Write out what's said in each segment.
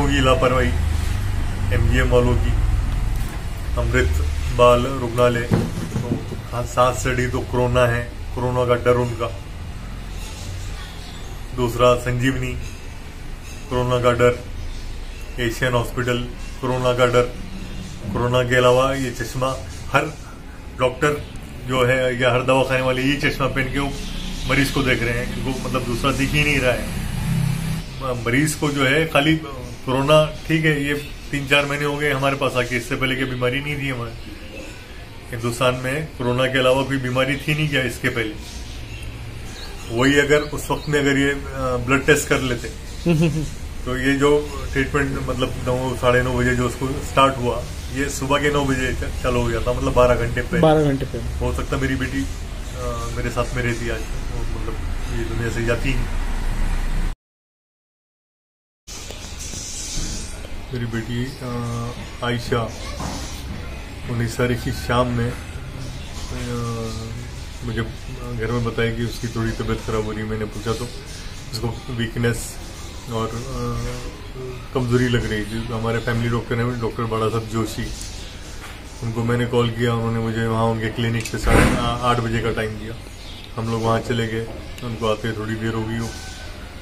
की लापरवाही एमजीएम वालों की। अमृत बाल रुग्णालय तो सांस चढ़ी तो कोरोना है, कोरोना का डर उनका। दूसरा संजीवनी, कोरोना का डर। एशियन हॉस्पिटल, कोरोना का डर। कोरोना के अलावा ये चश्मा हर डॉक्टर जो है या हर दवाखाने वाले ये चश्मा पहन के वो मरीज को देख रहे हैं, इनको मतलब दूसरा दिख ही नहीं रहा है। मरीज को जो है खाली कोरोना, ठीक है ये 3-4 महीने हो गए हमारे पास आके, इससे पहले की बीमारी नहीं थी हमारे हिंदुस्तान में। कोरोना के अलावा कोई बीमारी थी नहीं क्या इसके पहले? वही अगर उस वक्त में अगर ये ब्लड टेस्ट कर लेते तो ये जो ट्रीटमेंट मतलब 9-9:30 बजे जो उसको स्टार्ट हुआ, ये सुबह के 9 बजे चालू हो जाता, मतलब 12 घंटे पे। हो सकता मेरी बेटी मेरे साथ में रहती आज, मतलब ये दुनिया से जाती नहीं। मेरी बेटी आयशा 19 तारीख की शाम में मुझे घर में बताया कि उसकी थोड़ी तबीयत खराब हो रही है। मैंने पूछा तो उसको वीकनेस और कमजोरी लग रही थी। हमारे फैमिली डॉक्टर हैं डॉक्टर बड़ा साहब जोशी, उनको मैंने कॉल किया। उन्होंने मुझे वहाँ उनके क्लिनिक पे 8:30 बजे का टाइम दिया। हम लोग वहाँ चले गए, उनको आते थोड़ी देर हो गई,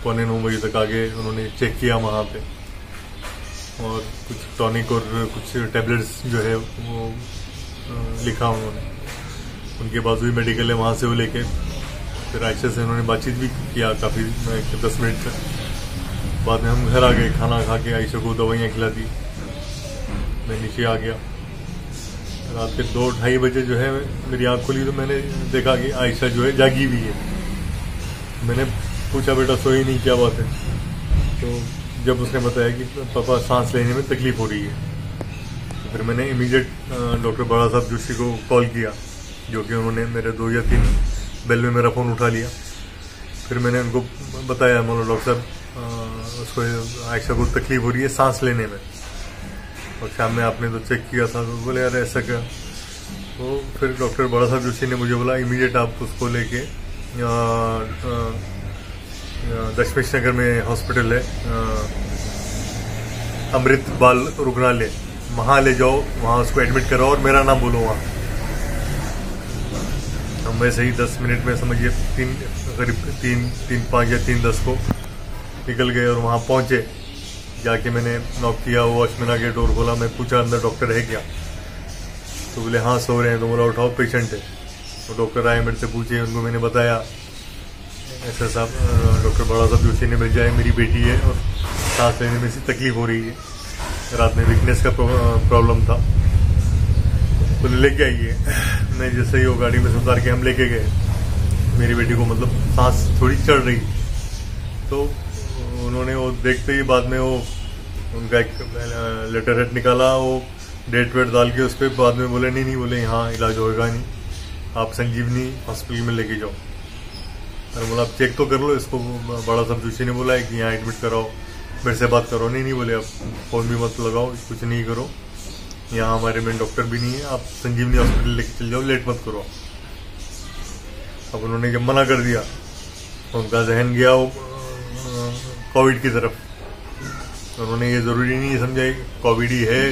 8:45 बजे तक आगे उन्होंने चेक किया वहाँ पे, और कुछ टॉनिक और कुछ टैबलेट्स जो है वो लिखा उन्होंने। उनके बाजू ही मेडिकल है, वहाँ से वो लेके फिर आयशा से उन्होंने बातचीत भी किया काफ़ी 10 मिनट तक। बाद में हम घर आ गए, खाना खा के आयशा को दवाइयाँ खिला दी। मैं नीचे आ गया। रात के 2-2:30 बजे जो है मेरी आँख खुली तो मैंने देखा कि आयशा जो है जागी हुई है। मैंने पूछा बेटा सोई नहीं, क्या बात है? तो जब उसने बताया कि पापा सांस लेने में तकलीफ हो रही है, तो फिर मैंने इमीडिएट डॉक्टर बड़ा साहब जोशी को कॉल किया, जो कि उन्होंने मेरे 2 या 3 बेल में मेरा फ़ोन उठा लिया। फिर मैंने उनको बताया, मतलब डॉक्टर साहब उसको आयशा को तकलीफ हो रही है सांस लेने में, और शाम में आपने तो चेक किया था। तो बोले यार ऐसा क्या? तो फिर डॉक्टर बड़ा साहब जोशी ने मुझे बोला इमीडिएट आप उसको लेके दशमेश नगर में हॉस्पिटल है अमृत बाल रुग्णालय, वहाँ ले जाओ, वहाँ उसको एडमिट कराओ और मेरा नाम बोलो वहाँ। हम वैसे ही 10 मिनट में समझिए करीब 3:05 या 3:10 को निकल गए और वहाँ पहुँचे। जाके मैंने नॉक किया, वॉचमैन आके डोर खोला। मैं पूछा अंदर डॉक्टर है क्या? तो बोले हाँ सो रहे हैं। तो बोला उठाओ पेशेंट है। तो डॉक्टर आए, मेरे से पूछे, उनको मैंने बताया ऐसा साहब डॉक्टर बड़ा साहब जोशी ने भेजा है, मेरी बेटी है और सांस लेने में से तकलीफ हो रही है, रात में वीकनेस का प्रॉब्लम था, तो लेके आइए। मैं जैसे ही वो गाड़ी में से उतार के हम लेके गए, मेरी बेटी को मतलब सांस थोड़ी चढ़ रही, तो उन्होंने वो देखते ही बाद में वो उनका एक लेटर हेड निकाला, वो डेट वेट डाल के उस पर बाद में बोले नहीं बोले यहाँ इलाज होएगा नहीं, आप संजीवनी हॉस्पिटल में लेके जाओ। अरे बोला आप चेक तो कर लो इसको। बड़ा साहब जोशी ने बोला है कि यहाँ एडमिट कराओ, मेरे से बात करो। नहीं बोले आप फ़ोन भी मत लगाओ, कुछ नहीं करो, यहाँ हमारे मेन डॉक्टर भी नहीं है, आप संजीवनी हॉस्पिटल लेके चल जाओ, लेट मत करो। अब उन्होंने जब मना कर दिया, उनका जहन गया वो कोविड की तरफ। उन्होंने ये ज़रूरी नहीं समझा कोविड ही है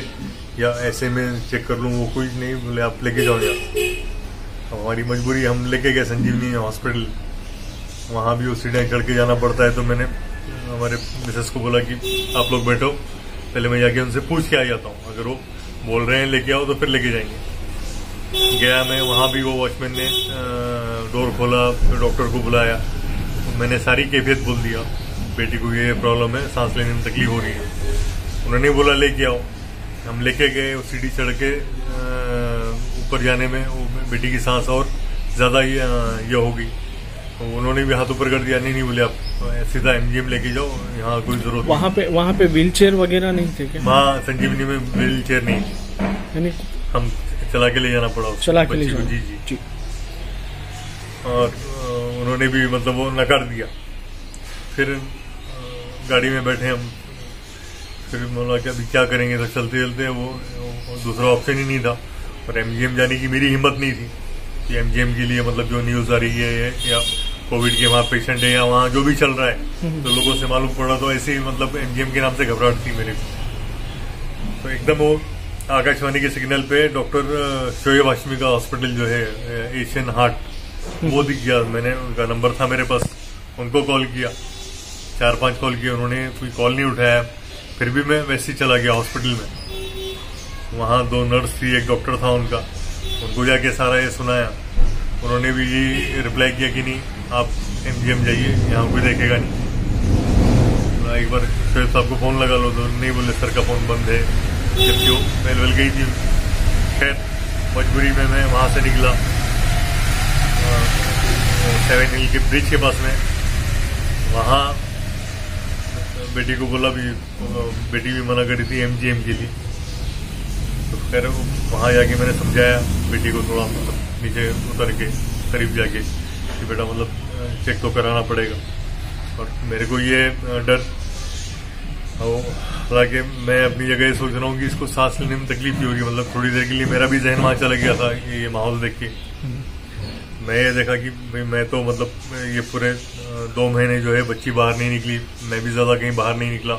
या ऐसे में चेक कर लूँ, वो कुछ नहीं। बोले आप लेके जाओ यहाँ। हमारी मजबूरी, हम लेके गए संजीवनी हॉस्पिटल। वहाँ भी वो सीढ़ियाँ चढ़ के जाना पड़ता है। तो मैंने हमारे मिसेस को बोला कि आप लोग बैठो, पहले मैं जाके उनसे पूछ के आ जाता हूँ, अगर वो बोल रहे हैं लेके आओ तो फिर लेके जाएंगे। गया मैं, वहाँ भी वो वॉचमैन ने डोर खोला, फिर डॉक्टर को बुलाया। तो मैंने सारी कैफियत बोल दिया, बेटी को ये प्रॉब्लम है, सांस लेने में तकलीफ हो रही है। उन्होंने बोला लेके आओ। हम लेके गए, सीढ़ी चढ़ के ऊपर जाने में वो बेटी की सांस और ज़्यादा ये हो गई। तो उन्होंने भी हाथ ऊपर कर दिया। नहीं बोले आप सीधा एमजीएम लेके जाओ, यहाँ कोई जरूरत नहीं। वहाँ पे व्हील चेयर वगैरह नहीं थे क्या? वहाँ संजीवनी में व्हील चेयर नहीं थी, हम चला के ले जाना पड़ा, चला के ले जाना। जी। और उन्होंने भी मतलब वो नकार दिया। फिर गाड़ी में बैठे हम, फिर बोला कि अभी क्या करेंगे, तो चलते चलते वो दूसरा ऑप्शन ही नहीं था। और एमजीएम जाने की मेरी हिम्मत नहीं थी कि एमजीएम के लिए मतलब जो न्यूज़ आ रही है या कोविड के वहाँ पेशेंट है या वहाँ जो भी चल रहा है, तो लोगों से मालूम पड़ा तो ऐसे ही मतलब एमजीएम के नाम से घबराहट थी मेरे को। तो एकदम वो आकाशवाणी के सिग्नल पे डॉक्टर शोएब हाशमी का हॉस्पिटल जो है एशियन हार्ट, वो दिख गया। मैंने उनका नंबर था मेरे पास, उनको कॉल किया, 4-5 कॉल किए, उन्होंने कोई कॉल नहीं उठाया। फिर भी मैं वैसे ही चला गया हॉस्पिटल में। वहाँ 2 नर्स थी, एक डॉक्टर था उनका, उनको जाके सारा ये सुनाया। उन्होंने भी ये रिप्लाई किया कि नहीं, आप एमजीएम जाइए, यहाँ कोई देखेगा नहीं। एक बार शोएब साहब को फोन लगा लो तो नहीं, बोले सर का फोन बंद है, जबकि वो मेल गई थी। खैर मजबूरी में मैं वहाँ से निकला 7 हिल के ब्रिज के पास में। वहाँ बेटी को बोला भी, बेटी भी मना करी थी एमजीएम के लिए। तो खैर वहाँ जाके मैंने समझाया बेटी को, थोड़ा मतलब नीचे उतर के करीब जाके कि बेटा मतलब चेक तो कराना पड़ेगा। और मेरे को ये डर, हालांकि मैं अपनी जगह सोच रहा हूँ कि इसको सांस लेने में तकलीफ ही होगी। मतलब थोड़ी देर के लिए मेरा भी जहन वहाँ चला गया था ये माहौल देख के। मैं ये देखा कि मैं तो मतलब ये पूरे 2 महीने जो है बच्ची बाहर नहीं निकली, मैं भी ज्यादा कहीं बाहर नहीं निकला।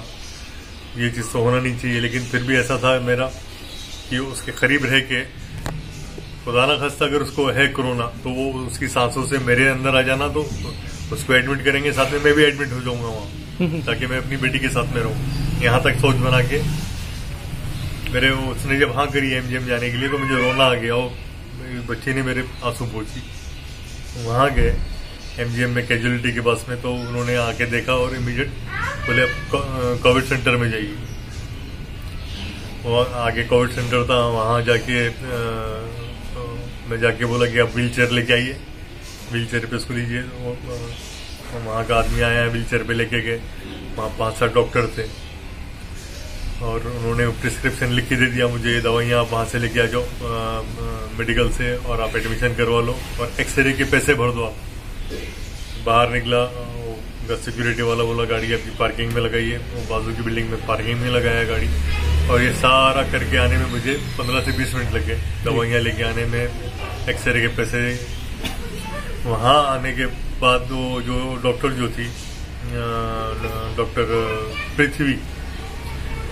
ये चीज तो होना नहीं चाहिए, लेकिन फिर भी ऐसा था मेरा कि उसके करीब रह के, खुदा ना खास्ता अगर उसको है कोरोना तो वो उसकी सांसों से मेरे अंदर आ जाना, तो उसको एडमिट करेंगे, साथ में मैं भी एडमिट हो जाऊंगा वहाँ, ताकि मैं अपनी बेटी के साथ में रहूं। यहाँ तक सोच बना के मेरे, उसने जब हाँ करी एमजीएम जाने के लिए तो मुझे रोना आ गया। और बच्चे ने मेरे आंसू पोंछी। वहां गए एमजीएम में कैजुअलिटी के पास में, तो उन्होंने आके देखा और इमीडिएट बोले अब कोविड सेंटर में जाइए। वहाँ आगे कोविड सेंटर था, वहां जाके मैं जाके बोला कि आप व्हील चेयर लेके आइए, व्हील चेयर पे उसको लीजिए। वहाँ का आदमी आया, व्हील चेयर पे लेके गए। वहाँ 5-7 डॉक्टर थे और उन्होंने प्रिस्क्रिप्शन लिख के दे दिया मुझे, ये दवाइयाँ आप वहाँ से लेके आ जाओ मेडिकल से, और आप एडमिशन करवा लो और एक्सरे के पैसे भर दो आप। बाहर निकला, सिक्योरिटी वाला बोला गाड़ी आपकी पार्किंग में लगाइए। वो बाजू की बिल्डिंग में पार्किंग में लगाया गाड़ी, और ये सारा करके आने में मुझे 15 से 20 मिनट लगे, दवाइयाँ लेके आने में, एक्सरे के पैसे। वहाँ आने के बाद वो जो डॉक्टर जो थी, डॉक्टर पृथ्वी,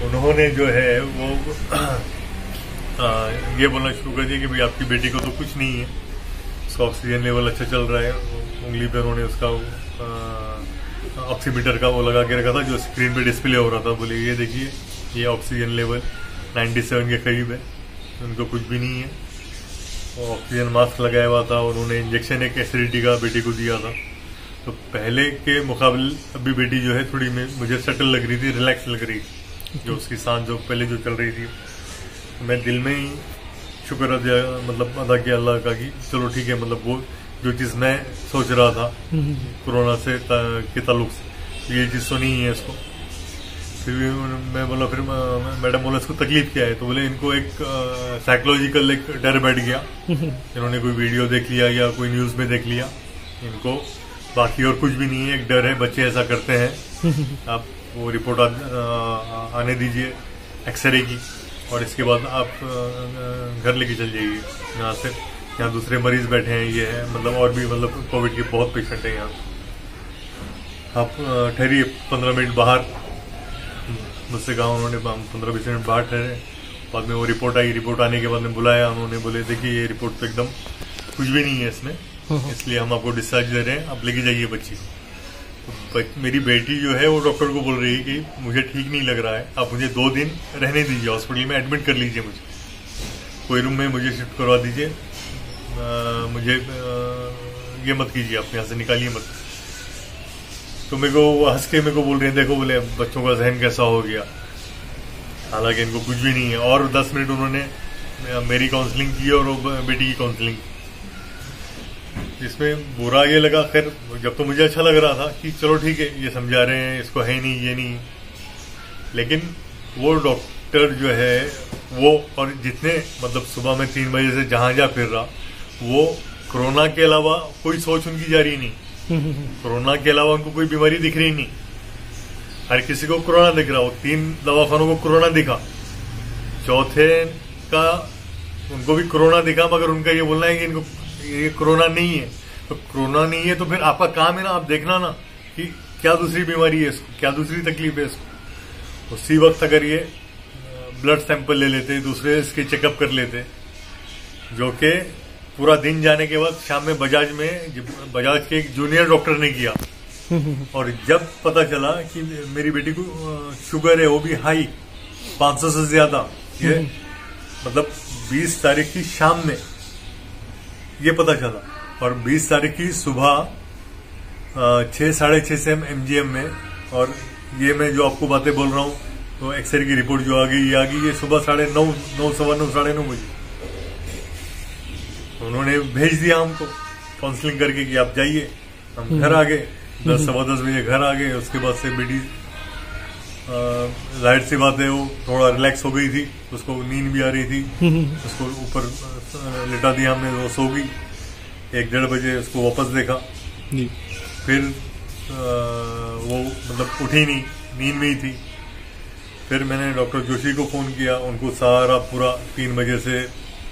उन्होंने जो है वो ये बोलना शुरू कर दिया कि भाई आपकी बेटी को तो कुछ नहीं है, उसका ऑक्सीजन लेवल अच्छा चल रहा है। उंगली पे उन्होंने उसका ऑक्सीमीटर का वो लगा के रखा था जो स्क्रीन पे डिस्प्ले हो रहा था। बोले ये देखिए, ये ऑक्सीजन लेवल 97 के करीब है, उनको कुछ भी नहीं है। और ऑक्सीजन मास्क लगाया हुआ था। उन्होंने इंजेक्शन एक एसिडिटी का बेटी को दिया था। तो पहले के मुकाबले अभी बेटी जो है थोड़ी मुझे सेटल लग रही थी, रिलैक्स लग रही थी। जो उसकी सांस जो पहले जो चल रही थी, मैं दिल में ही शुक्र अदा किया अल्लाह का कि चलो ठीक है, मतलब वो जो चीज मैं सोच रहा था कोरोना से के ताल्लुक से, ये चीज तो नहीं है इसको। फिर भी मैं बोला, फिर मैडम बोला इसको तकलीफ क्या है, तो बोले इनको एक साइकोलॉजिकल एक डर बैठ गया। इन्होंने कोई वीडियो देख लिया या कोई न्यूज में देख लिया इनको, बाकी और कुछ भी नहीं है। एक डर है, बच्चे ऐसा करते हैं। आप वो रिपोर्ट आने दीजिए एक्सरे की, और इसके बाद आप घर लेके चल जाइए यहाँ से। यहाँ दूसरे मरीज बैठे हैं, ये है मतलब और भी मतलब कोविड के बहुत पेशेंट हैं यहाँ। आप ठहरिए 15 मिनट बाहर, मुझसे कहा उन्होंने 15-20 मिनट बाहर ठहरे। बाद में वो रिपोर्ट आई, रिपोर्ट आने के बाद में बुलाया उन्होंने, बोले देखिए ये रिपोर्ट तो एकदम कुछ भी नहीं है इसमें, इसलिए हम आपको डिस्चार्ज दे रहे हैं, आप लेके जाइए बच्ची को। तो मेरी बेटी जो है वो डॉक्टर को बोल रही है कि मुझे ठीक नहीं लग रहा है, आप मुझे 2 दिन रहने दीजिए, हॉस्पिटल में एडमिट कर लीजिए, मुझे कोई रूम में मुझे शिफ्ट करवा दीजिए, मुझे ये मत कीजिए, आप यहाँ से निकालिए मत। तो मेरे को हंस के मेरे को बोल रहे हैं, देखो बोले बच्चों का जहन कैसा हो गया, हालांकि इनको कुछ भी नहीं है। और 10 मिनट उन्होंने मेरी काउंसलिंग की और बेटी की काउंसलिंग। इसमें बुरा ये लगा, खैर जब तो मुझे अच्छा लग रहा था कि चलो ठीक है, ये समझा रहे हैं, इसको है नहीं, ये नहीं। लेकिन वो डॉक्टर जो है वो, और जितने मतलब सुबह में 3 बजे से जहां जा फिर रहा, वो कोरोना के अलावा कोई सोच उनकी जा रही नहीं। कोरोना के अलावा उनको कोई बीमारी दिख रही नहीं। हर किसी को कोरोना दिख रहा, वो 3 दवाखानों को कोरोना दिखा, चौथे का उनको भी कोरोना दिखा, मगर उनका ये बोलना है कि इनको ये कोरोना नहीं है। तो कोरोना नहीं है तो फिर आपका काम है ना, आप देखना ना कि क्या दूसरी बीमारी है इसको, क्या दूसरी तकलीफ है इसको। उसी वक्त अगर ये ब्लड सैंपल ले लेते, दूसरे इसके चेकअप कर लेते, जो कि पूरा दिन जाने के बाद शाम में बजाज के एक जूनियर डॉक्टर ने किया। और जब पता चला कि मेरी बेटी को शुगर है, वो भी हाई 500 से ज्यादा, ये मतलब 20 तारीख की शाम में ये पता चला। और 20 तारीख की सुबह 6-6:30 से MGM में, और ये मैं जो आपको बातें बोल रहा हूँ तो एक्सरे की रिपोर्ट जो आ गई ये सुबह 9:30, 9:15 बजे। उन्होंने भेज दिया हमको काउंसलिंग करके कि आप जाइए। हम घर आ गए, 10-10:15 बजे घर आ गए। उसके बाद से बेटी जाहिर सी बात है वो थोड़ा रिलैक्स हो गई थी, उसको नींद भी आ रही थी, उसको ऊपर लिटा दिया हमने, वो सो गई। 1-1:30 बजे उसको वापस देखा जी। फिर वो मतलब उठी नहीं, नींद में ही थी। फिर मैंने डॉक्टर जोशी को फोन किया, उनको सारा पूरा 3 बजे से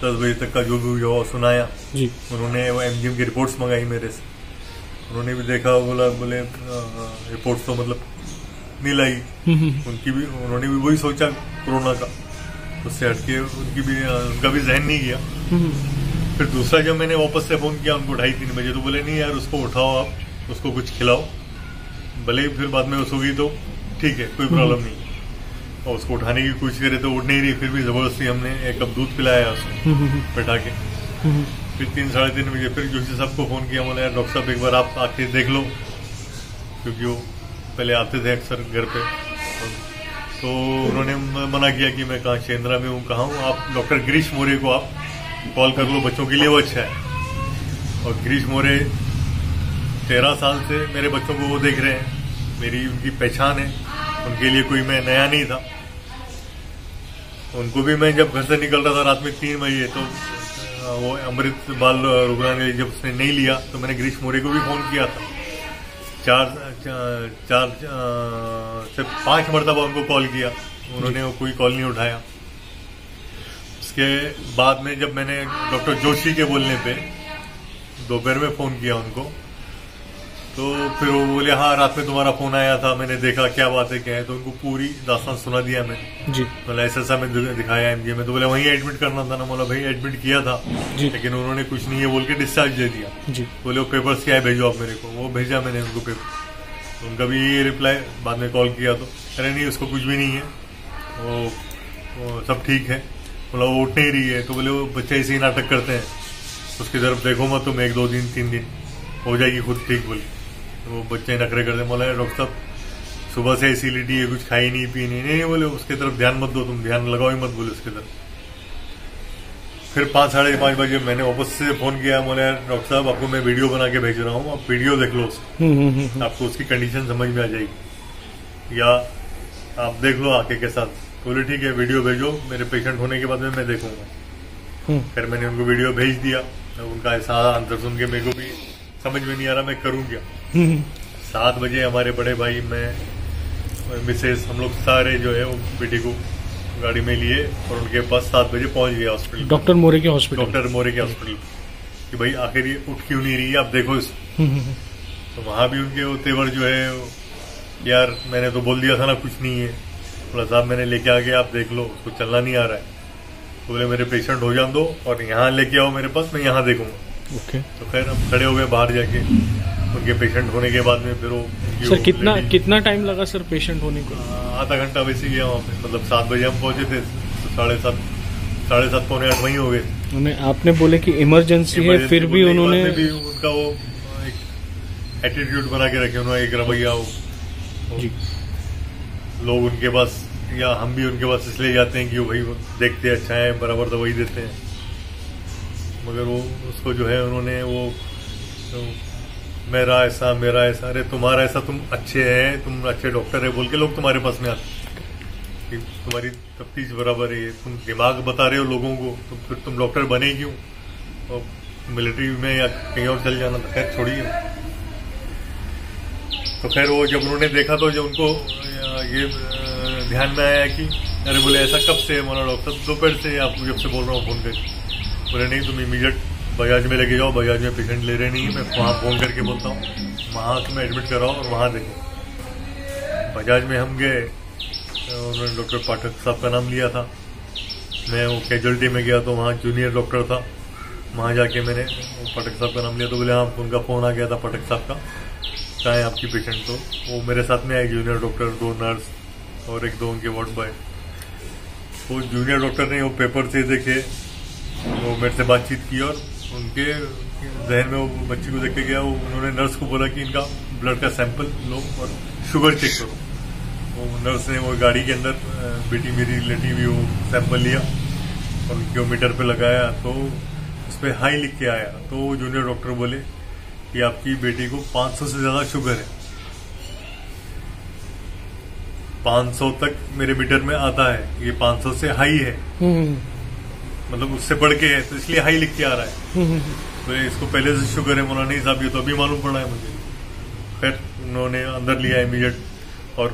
10 बजे तक का जो भी हुआ सुनाया जी। उन्होंने वो MGM की रिपोर्ट्स मंगाई मेरे से, उन्होंने भी देखा, बोले रिपोर्ट्स तो मतलब नहीं लाई उन्होंने भी वही सोचा कोरोना का, उससे हटके उनका भी जहन नहीं गया। फिर दूसरा जब मैंने वापस से फोन किया उनको 2:30-3 बजे, तो बोले नहीं यार उसको उठाओ, आप उसको कुछ खिलाओ, भले ही फिर बाद में वो सोगी तो ठीक है, कोई प्रॉब्लम नहीं। और उसको उठाने की कोशिश करे तो उठ नहीं रही, फिर भी जबरदस्ती हमने 1 कप दूध पिलाया उसको बैठा के। फिर 3-3:30 बजे फिर जोशी साहब को फोन किया, बोला यार डॉक्टर साहब एक बार आप आके देख लो, क्योंकि वो पहले आते थे अक्सर घर पे। तो उन्होंने मना किया कि मैं कहाँ शेंद्रा में हूँ, कहाँ हूँ, आप डॉक्टर गिरीश मोरे को आप कॉल कर लो, बच्चों के लिए वो अच्छा है। और गिरीश मोरे 13 साल से मेरे बच्चों को वो देख रहे हैं, मेरी उनकी पहचान है, उनके लिए कोई मैं नया नहीं था। उनको भी मैं जब घर से निकल रहा था रात में 3 बजे, तो वो अमृत बाल रुग्णालय जब उसने नहीं लिया तो मैंने गिरीश मोरे को भी फोन किया था। 4 से 5 मरतबा उनको कॉल किया, उन्होंने वो कोई कॉल नहीं उठाया। उसके बाद में जब मैंने डॉक्टर जोशी के बोलने पे दोपहर में फोन किया उनको, तो फिर वो बोले हाँ रात में तुम्हारा फोन आया था, मैंने देखा क्या बात है क्या है, तो उनको पूरी दास्तान सुना दिया मैंने जी। बोला ऐसा मैं दिखाया MGM में, तो बोले वहीं एडमिट करना था ना। बोला भाई एडमिट किया था जी, लेकिन उन्होंने कुछ नहीं है बोल के डिस्चार्ज दे दिया जी। बोले वो पेपर्स क्या है भेजो आप मेरे को, वो भेजा मैंने उनको पेपर। उनका भी ये रिप्लाई, बाद में कॉल किया तो अरे नहीं उसको कुछ भी नहीं है, वो सब ठीक है। बोला वो उठ नहीं रही है, तो बोले वो बच्चे ऐसे ही नाटक करते हैं, उसकी तरफ देखो मत तुम, 1-2 दिन 3 दिन हो जाएगी खुद ठीक। बोली वो बच्चे नखरे करते, बोला डॉक्टर साहब सुबह से ऐसी लिटी है, कुछ खाई नहीं पी नहीं, बोले उसके तरफ ध्यान मत दो, तुम ध्यान लगाओ ही मत, बोले उसके तरफ। फिर 5-5:30 बजे मैंने वापस से फोन किया, बोले डॉक्टर साहब आपको मैं वीडियो बना के भेज रहा हूँ, आप वीडियो देख लो उसको, आपको उसकी कंडीशन समझ में आ जाएगी, या आप देख लो आके के साथ। बोले ठीक है वीडियो भेजो, मेरे पेशेंट होने के बाद में मैं देखूंगा। फिर मैंने उनको वीडियो भेज दिया, उनका ऐसा आंसर सुन के मेरे को भी समझ में नहीं आ रहा मैं करूँ क्या। 7 बजे हमारे बड़े भाई, मैं, मिसेस, हम लोग सारे जो है वो बेटी को गाड़ी में लिए और उनके पास 7 बजे पहुंच गया हॉस्पिटल, डॉक्टर मोरे के हॉस्पिटल कि भाई आखिर ये उठ क्यों नहीं रही है, आप देखो इसको। तो वहां भी उनके वो तेवर जो है, यार मैंने तो बोल दिया था ना कुछ नहीं है। बोला साहब मैंने लेके आ गया, आप देख लो, उसको चलना नहीं आ रहा है। तो बोले मेरे पेशेंट हो जान दो और यहाँ लेके आओ मेरे पास, मैं यहाँ देखूंगा। तो खैर हम खड़े हो गए बाहर जाके, उनके पेशेंट होने के बाद में फिर वो सर कितना टाइम लगा सर पेशेंट होने को? आधा घंटा वैसे गया वहाँ पे, मतलब 7 बजे हम पहुंचे थे, तो 7:30 पौने 8 वहीं हो गए। आपने बोले कि इमरजेंसी है, फिर भी उन्होंने भी उनका वो एक एटीट्यूड बना के रखे, उन्होंने एक रवैया, लोग उनके पास या हम भी उनके पास इसलिए जाते हैं कि वो भाई देखते अच्छा है, बराबर दवाई देते हैं, मगर वो उसको जो है उन्होंने वो तो मेरा ऐसा, अरे तुम्हारा ऐसा, तुम अच्छे हैं, तुम अच्छे डॉक्टर है बोल के लोग तुम्हारे पास में आते, तुम्हारी तफ्तीश बराबर है, तुम दिमाग बता रहे हो लोगों को, तो फिर तुम डॉक्टर बने क्यों, और मिलिट्री में या कहीं और चल जाना था। खैर छोड़िए। तो खैर वो जब उन्होंने देखा तो जब उनको ये ध्यान में आया कि अरे बोले ऐसा कब से है, मोना डॉक्टर दोपहर से आपको जब से बोल रहा हूँ फोन करके। बोले नहीं तुम इमीडिएट बजाज में लेके जाओ, बजाज में पेशेंट ले रहे नहीं है। मैं वहाँ फ़ोन करके बोलता हूँ वहाँ तुम्हें एडमिट कराओ और वहाँ देखें। बजाज में हम गए, उन्होंने डॉक्टर पाठक साहब का नाम लिया था। मैं वो कैजुअलिटी में गया तो वहाँ जूनियर डॉक्टर था, वहाँ जाके मैंने पाठक साहब का नाम लिया तो बोले हाँ, उनका फ़ोन आ गया था पाठक साहब का, कहाँ है आपकी पेशेंट। तो वो मेरे साथ में आए जूनियर डॉक्टर, 2 नर्स और 1-2 उनके वार्ड बॉय। वो जूनियर डॉक्टर ने वो पेपर से देखे, वो मेरे से बातचीत की और उनके जहन में वो बच्ची को देख के गया। वो उन्होंने नर्स को बोला कि इनका ब्लड का सैंपल लो और शुगर चेक करो। वो नर्स ने वो गाड़ी के अंदर बेटी मेरी लेटी हुई वो सैंपल लिया और उनके मीटर पे लगाया तो उस पर हाई लिख के आया। तो जूनियर डॉक्टर बोले कि आपकी बेटी को 500 से ज्यादा शुगर है। 500 तक मेरे मीटर में आता है, ये 500 से हाई है, मतलब उससे बढ़ के है, तो इसलिए हाई लिख के आ रहा है। तो इसको पहले से शुगर है। बोला नहीं साहब, ये तो अभी मालूम पड़ा है मुझे। फिर उन्होंने अंदर लिया इमीडिएट और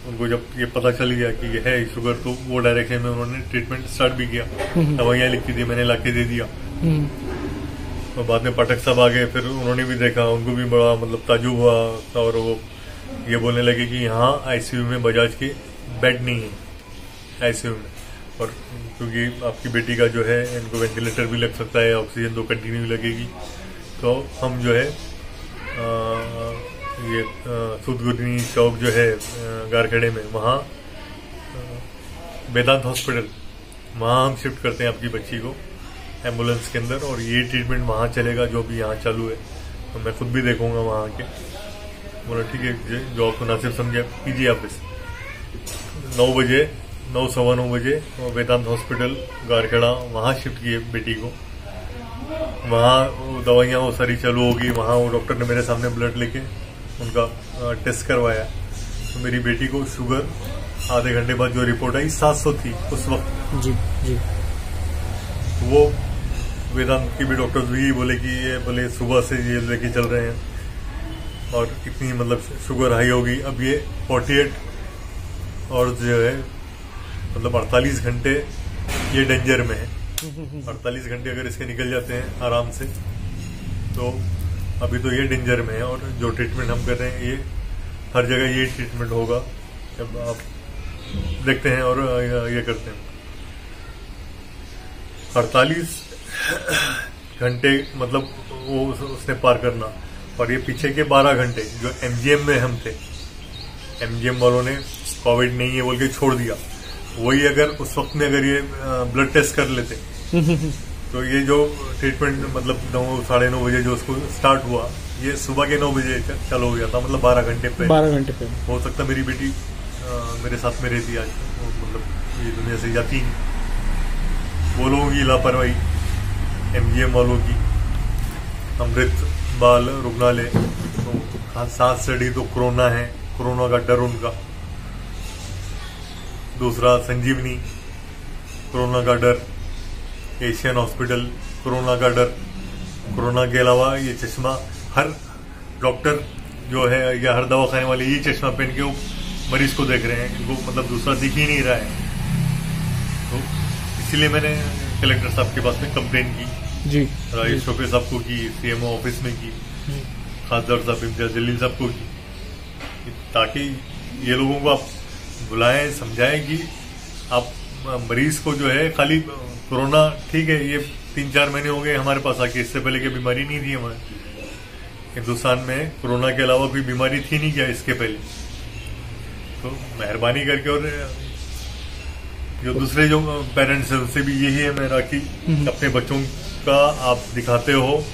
उनको जब ये पता चल गया कि ये है शुगर, तो वो डायरेक्शन में उन्होंने ट्रीटमेंट स्टार्ट भी किया। दवाइयाँ लिखी थी, मैंने लाके दे दिया। और बाद में पाठक साहब आ गए, फिर उन्होंने भी देखा, उनको भी बड़ा मतलब ताजुब हुआ और वो ये बोलने लगे कि यहाँ आईसीयू में बजाज के बेड नहीं है आईसीयू में, और क्योंकि आपकी बेटी का जो है इनको वेंटिलेटर भी लग सकता है, ऑक्सीजन तो कंटिन्यू लगेगी। तो हम जो है ये सुदगुरनी चौक जो है गारखेड़े में, वहाँ वेदांत हॉस्पिटल, वहाँ हम शिफ्ट करते हैं आपकी बच्ची को एम्बुलेंस के अंदर, और ये ट्रीटमेंट वहाँ चलेगा जो भी यहाँ चालू है। तो मैं खुद भी देखूंगा वहाँ के। बोला ठीक है, जो आपको मुनासिब समझे कीजिए आप। इस 9 बजे 9-9:15 बजे वेदांत हॉस्पिटल गारखेड़ा वहाँ शिफ्ट किए बेटी को। वहाँ दवाइयाँ वो सारी चालू होगी। वहाँ वो डॉक्टर ने मेरे सामने ब्लड लेके उनका टेस्ट करवाया, तो मेरी बेटी को शुगर आधे घंटे बाद जो रिपोर्ट आई 700 थी उस वक्त। जी जी। वो वेदांत के भी डॉक्टर्स भी बोले कि ये बोले सुबह से ये लेके चल रहे हैं और इतनी मतलब शुगर हाई होगी। अब ये 48 और जो है मतलब 48 घंटे ये डेंजर में है। 48 घंटे अगर इसके निकल जाते हैं आराम से तो अभी तो ये डेंजर में है। और जो ट्रीटमेंट हम कर रहे हैं ये हर जगह ये ट्रीटमेंट होगा जब आप देखते हैं और ये करते हैं। 48 घंटे मतलब वो उसने पार करना, और ये पीछे के 12 घंटे जो एमजीएम में हम थे, एमजीएम वालों ने कोविड नहीं है बोल के छोड़ दिया। वही अगर उस वक्त में अगर ये ब्लड टेस्ट कर लेते तो ये जो ट्रीटमेंट मतलब 9-9:30 बजे जो उसको स्टार्ट हुआ, ये सुबह के 9 बजे चालू हो गया था, मतलब 12 घंटे पे। 12 घंटे पे हो सकता मेरी बेटी मेरे साथ में रहती आज, मतलब ये दुनिया से जाती। वो लोगों की लापरवाही, एमजीएम वालों की। अमृत बाल रुग्णालय तो सांस चढ़ी तो कोरोना है, कोरोना का डर उनका। दूसरा संजीवनी, कोरोना का डर। एशियन हॉस्पिटल, कोरोना का डर। कोरोना के अलावा ये चश्मा हर डॉक्टर जो है या हर दवाखाने वाले ये चश्मा पहन के वो मरीज को देख रहे हैं, इनको मतलब दूसरा दिख ही नहीं रहा है। तो इसीलिए मैंने कलेक्टर साहब के पास में कंप्लेन की जी, राजेश शोपे साहब को की, सीएमओ ऑफिस में की, खासदार साहब इम्तियाज जलील साहब को की, ताकि ये लोगों को आप बुलाएं, समझाएं कि आप मरीज को जो है खाली कोरोना ठीक है, ये 3-4 महीने हो गए हमारे पास आके, इससे पहले की बीमारी नहीं थी हमारे हिंदुस्तान में। कोरोना के अलावा कोई बीमारी थी नहीं क्या इसके पहले? तो मेहरबानी करके, और जो दूसरे जो पेरेंट्स हैं उनसे भी यही है मेरा कि अपने बच्चों का आप दिखाते हो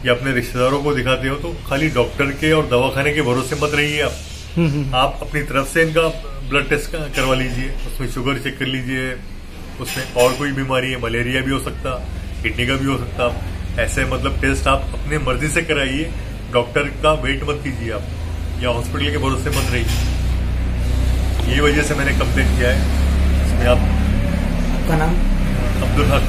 या अपने रिश्तेदारों को दिखाते हो तो खाली डॉक्टर के और दवाखाने के भरोसे मत रहिए। आप अपनी तरफ से इनका ब्लड टेस्ट करवा लीजिए, उसमें शुगर चेक कर लीजिए, उसमें और कोई बीमारी है, मलेरिया भी हो सकता, किडनी का भी हो सकता। ऐसे मतलब टेस्ट आप अपने मर्जी से कराइए, डॉक्टर का वेट मत कीजिए आप, या हॉस्पिटल के भरोसे मत रहिए। ये वजह से मैंने कंप्लेन किया है। इसमें आपका नाम? अब्दुल हक।